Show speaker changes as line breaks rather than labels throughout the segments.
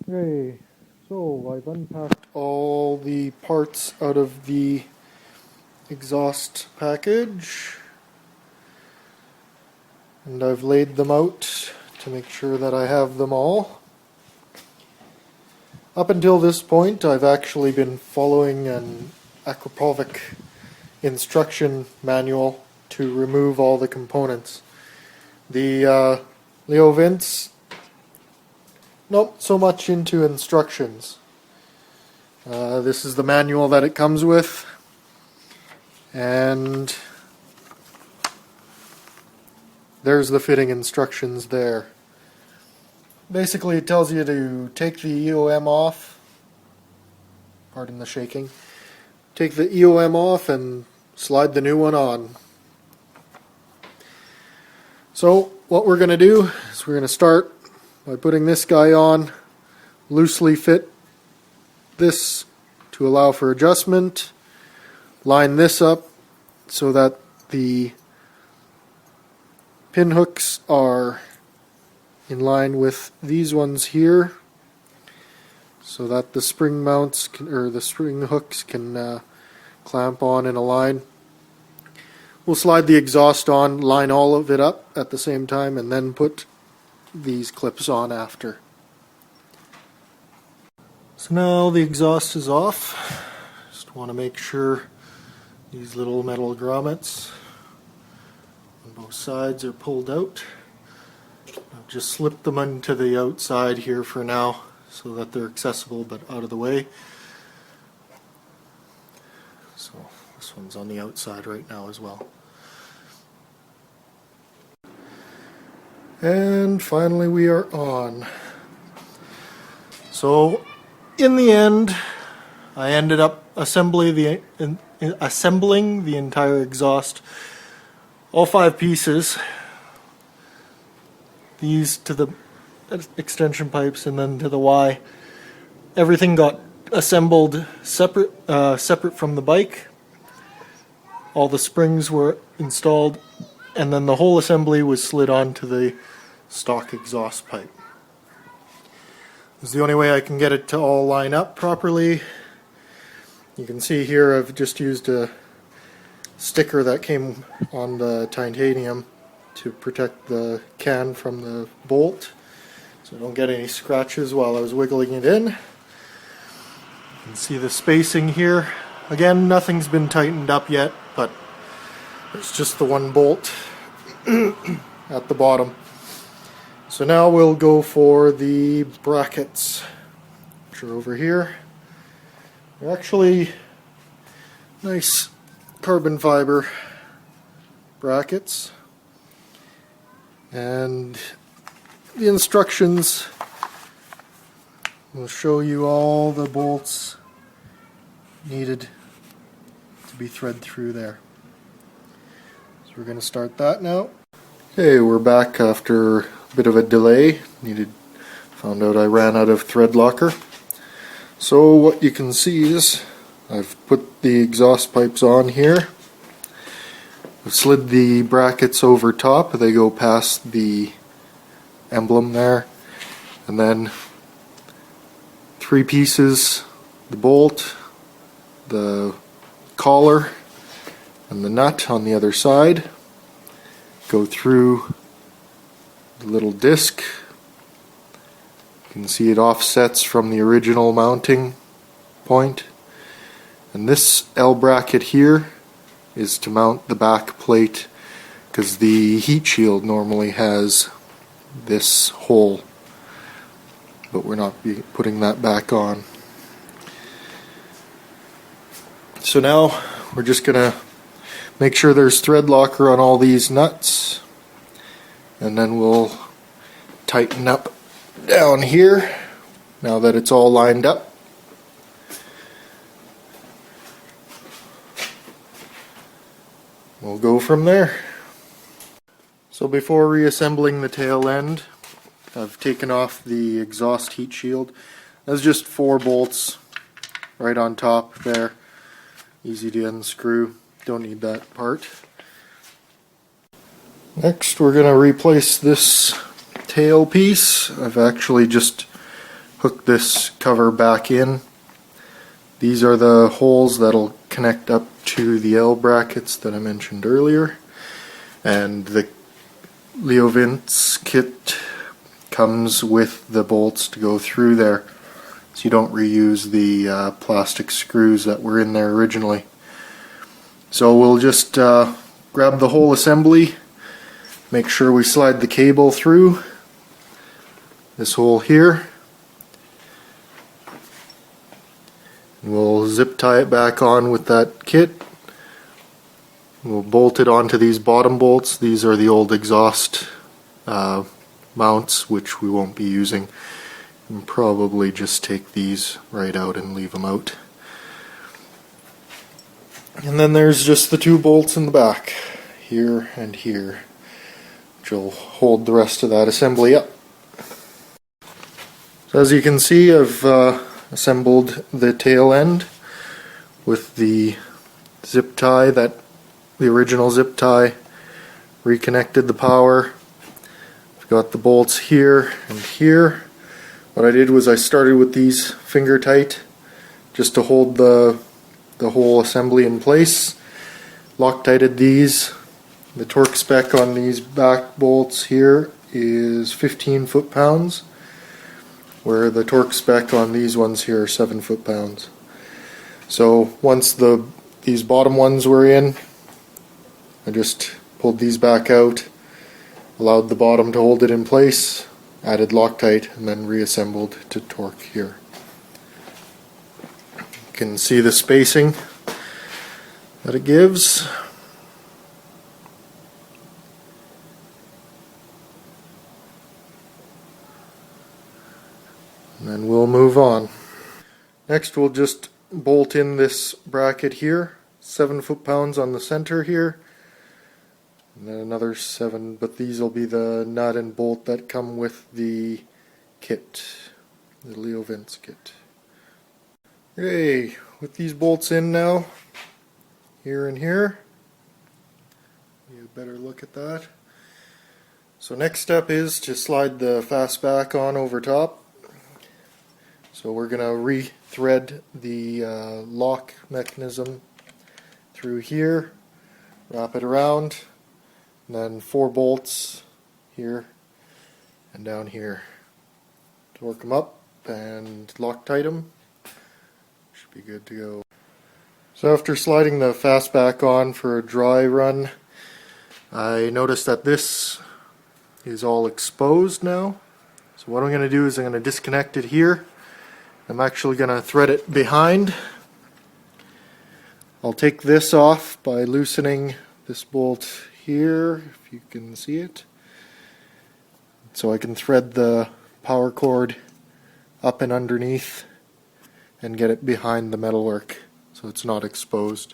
Okay, so I've unpacked all the parts out of the exhaust package and I've laid them out to make sure that I have them all. Up until this point I've actually been following an Aquapovic instruction manual to remove all the components. The Leo Vince, not so much into instructions. This is the manual that it comes with, and there's the fitting instructions there. Basically it tells you to take the EOM off, pardon the shaking, take the EOM off and slide the new one on. So what we're going to do is we're going to start by putting this guy on, loosely fit this to allow for adjustment, line this up so that the pin hooks are in line with these ones here, so that the spring mounts or the spring hooks can clamp on in a line. We'll slide the exhaust on, line all of it up at the same time, and then put these clips on after. So now the exhaust is off. Just want to make sure these little metal grommets on both sides are pulled out. I've just slipped them into the outside here for now so that they're accessible but out of the way. So this one's on the outside right now as well. And finally we are on. So in the end I ended up assembling the entire exhaust, all 5 pieces, these to the extension pipes and then to the Y. Everything got assembled separate from the bike. All the springs were installed, and then the whole assembly was slid onto the stock exhaust pipe. This is the only way I can get it to all line up properly. You can see here I've just used a sticker that came on the titanium to protect the can from the bolt, so I don't get any scratches while I was wiggling it in. You can see the spacing here. Again, nothing's been tightened up yet, but it's just the one bolt at the bottom. So now we'll go for the brackets, which are over here. They're actually nice carbon fiber brackets, and the instructions will show you all the bolts needed to be thread through there. So we're going to start that now. Okay, we're back after a bit of a delay. Found out I ran out of thread locker. So what you can see is I've put the exhaust pipes on here. I've slid the brackets over top. They go past the emblem there. And then 3 pieces, the bolt, the collar, and the nut on the other side go through the little disc. You can see it offsets from the original mounting point. And this L bracket here is to mount the back plate, because the heat shield normally has this hole, but we're not putting that back on. So now we're just gonna make sure there's thread locker on all these nuts, and then we'll tighten up down here now that it's all lined up. We'll go from there. So before reassembling the tail end, I've taken off the exhaust heat shield. That's just 4 bolts right on top there. Easy to unscrew. Don't need that part. Next we're going to replace this tail piece. I've actually just hook this cover back in. These are the holes that'll connect up to the L brackets that I mentioned earlier, and the Leovint's kit comes with the bolts to go through there, so you don't reuse the plastic screws that were in there originally. So we'll just grab the whole assembly, make sure we slide the cable through this hole here. We'll zip tie it back on with that kit. We'll bolt it onto these bottom bolts. These are the old exhaust mounts, which we won't be using. And probably just take these right out and leave them out. And then there's just the two bolts in the back, here and here, which will hold the rest of that assembly up. So as you can see, I've assembled the tail end with the zip tie, that the original zip tie, reconnected the power. I've got the bolts here and here. What I did was I started with these finger tight just to hold the whole assembly in place. Loctited these. The torque spec on these back bolts here is 15 foot-pounds, where the torque spec on these ones here are 7 foot-pounds. So once these bottom ones were in, I just pulled these back out, allowed the bottom to hold it in place, added Loctite, and then reassembled to torque here. You can see the spacing that it gives. And then we'll move on. Next we'll just bolt in this bracket here, 7 foot-pounds on the center here, and then another 7, but these will be the nut and bolt that come with the kit, the Leovint's kit. Okay, with these bolts in now, here and here, you have a better look at that. So next step is to slide the Fastback on over top. So we're going to re-thread the lock mechanism through here, wrap it around, and then 4 bolts here and down here. Torque them up and Loctite them. Should be good to go. So after sliding the Fastback on for a dry run, I noticed that this is all exposed now. So what I'm going to do is I'm going to disconnect it here. I'm actually going to thread it behind. I'll take this off by loosening this bolt here, if you can see it. So I can thread the power cord up and underneath and get it behind the metalwork so it's not exposed.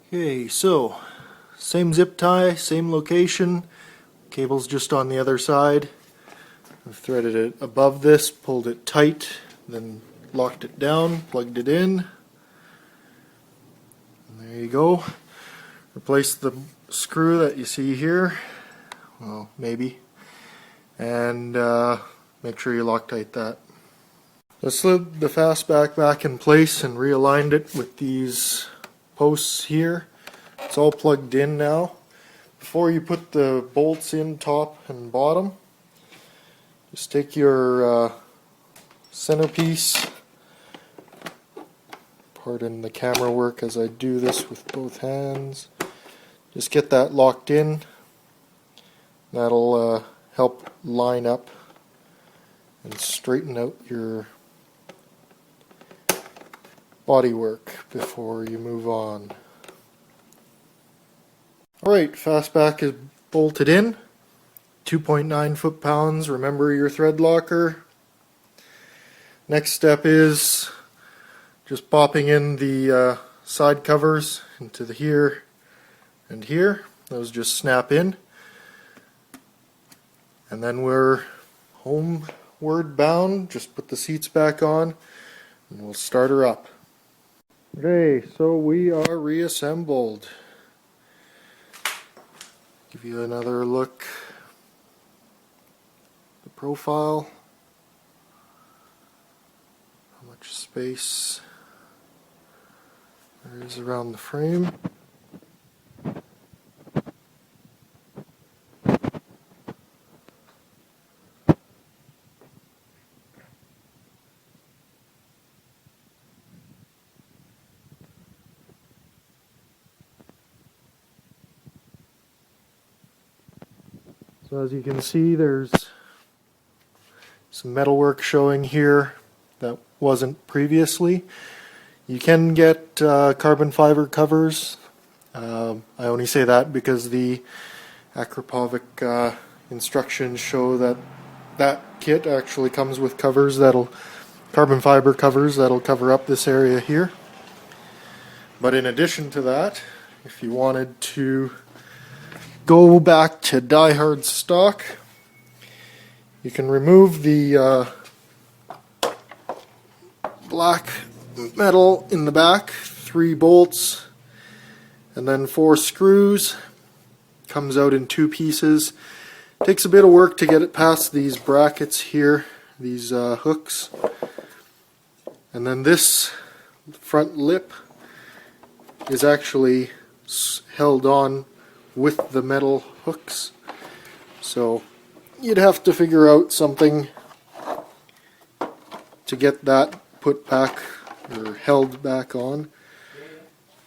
Okay, so same zip tie, same location, cable's just on the other side. I've threaded it above this, pulled it tight, then locked it down, plugged it in. And there you go. Replace the screw that you see here, well, maybe, and make sure you Loctite that. I slid the Fastback back in place and realigned it with these posts here. It's all plugged in now. Before you put the bolts in top and bottom, just take your centerpiece, pardon the camera work as I do this with both hands, just get that locked in. That'll help line up and straighten out your bodywork before you move on. Alright, Fastback is bolted in. 2.9 foot-pounds, remember your thread locker. Next step is just popping in the side covers into the here and here. Those just snap in. And then we're homeward bound. Just put the seats back on and we'll start her up. Okay, so we are reassembled. Give you another look. The profile. much space there is around the frame. So as you can see, there's some metalwork showing here that wasn't previously. You can get carbon fiber covers. I only say that because the Akrapovic instructions show that that kit actually comes with covers carbon fiber covers that'll cover up this area here. But in addition to that, if you wanted to go back to die-hard stock, you can remove the black metal in the back, 3 bolts, and then 4 screws. Comes out in 2 pieces. Takes a bit of work to get it past these brackets here, these hooks. And then this front lip is actually held on with the metal hooks. So you'd have to figure out something to get that put back or held back on.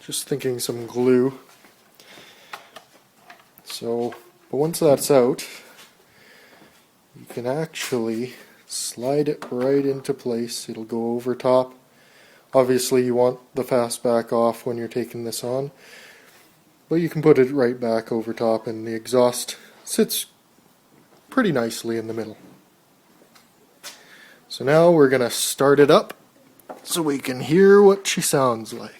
Just thinking some glue. So, but once that's out, you can actually slide it right into place. It'll go over top. Obviously you want the Fastback off when you're taking this on, but you can put it right back over top and the exhaust sits pretty nicely in the middle. So now we're going to start it up so we can hear what she sounds like.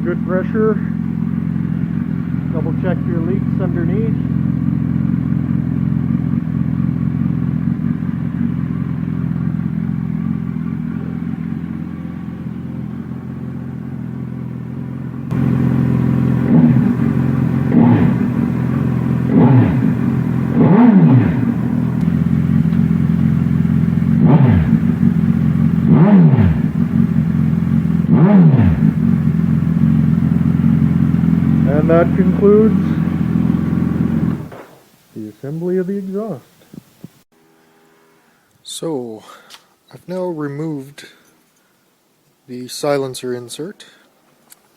Good pressure. Double check your leaks underneath. And that concludes the assembly of the exhaust. So, I've now removed the silencer insert.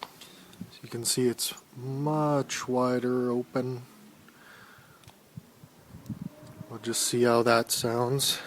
As you can see, it's much wider open. We'll just see how that sounds.